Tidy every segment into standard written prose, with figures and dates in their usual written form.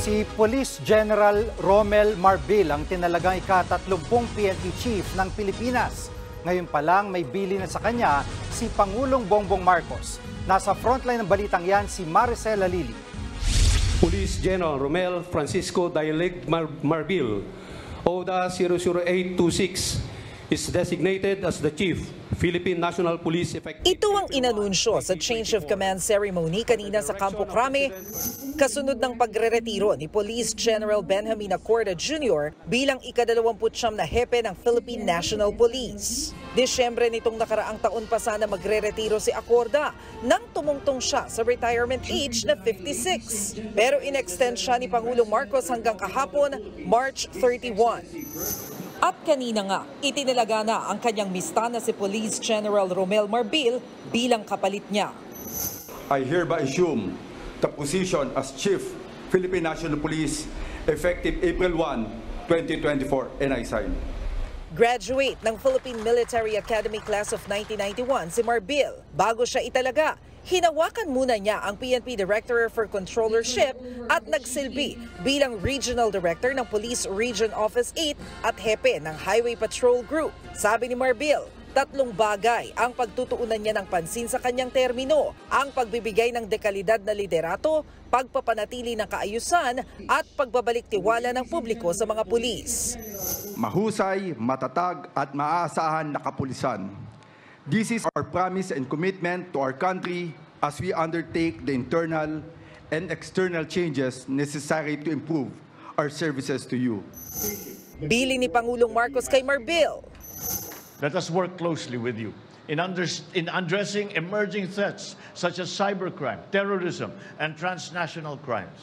Si Police General Romel Marbil ang tinalagang ika-30 PNP Chief ng Pilipinas. Ngayon pa lang may bili na sa kanya si Pangulong Bongbong Marcos. Nasa frontline ng balitang yan si Maricel Halili. Police General Romel Francisco Dayalig Marbil, ODA 00826, is designated as the Chief, Philippine National Police effective. Ito ang inanunsyo sa Change of Command ceremony kanina sa Campo Crame, kasunod ng pagre-retiro ni Police General Benjamin Acorda Jr. bilang ika-29 na hepe ng Philippine National Police. Desyembre nitong nakaraang taon pa sana magre-retiro si Acorda nang tumungtong siya sa retirement age na 56. Pero in-extend siya ni Pangulong Marcos hanggang kahapon, March 31. At kanina nga, itinalaga na ang kanyang mista na si Police General Romel Marbil bilang kapalit niya. I hereby assume the position as Chief, Philippine National Police, effective April 1, 2024, and I sign. Graduate ng Philippine Military Academy Class of 1991 si Marbil. Bago siya italaga, hinawakan muna niya ang PNP Director for Controllership at nagsilbi bilang Regional Director ng Police Region Office 8 at hepe ng Highway Patrol Group. Sabi ni Marbil, 3 bagay ang pagtutuunan niya ng pansin sa kanyang termino, ang pagbibigay ng dekalidad na liderato, pagpapanatili ng kaayusan at pagbabalik tiwala ng publiko sa mga pulis. Mahusay, matatag at maaasahan na kapulisan. This is our promise and commitment to our country as we undertake the internal and external changes necessary to improve our services to you. Bili ni Pangulong Marcos kay Marbil. Let us work closely with you in addressing emerging threats such as cybercrime, terrorism, and transnational crimes.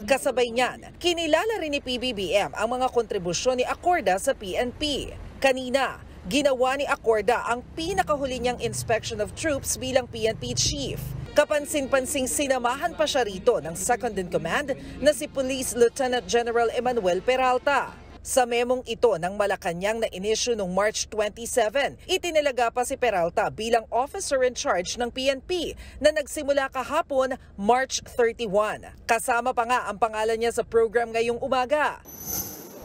Kasabay niyan, kinilala rin ni PBBM ang mga kontribusyon ni Acorda sa PNP. Kanina, ginawa ni Acorda ang pinakahuli niyang inspection of troops bilang PNP Chief. Kapansin-pansing sinamahan pa siya rito ng Second in Command na si Police Lieutenant General Emmanuel Peralta. Sa memong ito ng Malacanang na inisyu noong March 27, itinalaga pa si Peralta bilang officer in charge ng PNP na nagsimula kahapon, March 31. Kasama pa nga ang pangalan niya sa program ngayong umaga.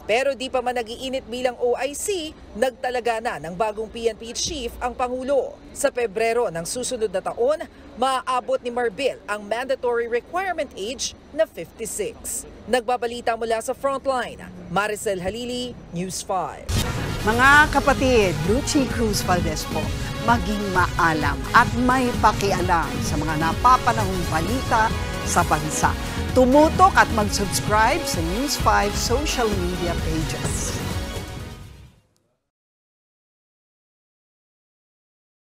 Pero di pa man nagiinit bilang OIC, nagtalaga na ng bagong PNP Chief ang Pangulo. Sa Pebrero ng susunod na taon, maaabot ni Marbil ang mandatory requirement age na 56. Nagbabalita mula sa Frontline, Maricel Halili, News 5. Mga kapatid, Lucy Cruz Valdez po, maging maalam at may pakialam sa mga napapanahong balita sa bansa. Tumutok at mag-subscribe sa News 5 social media pages.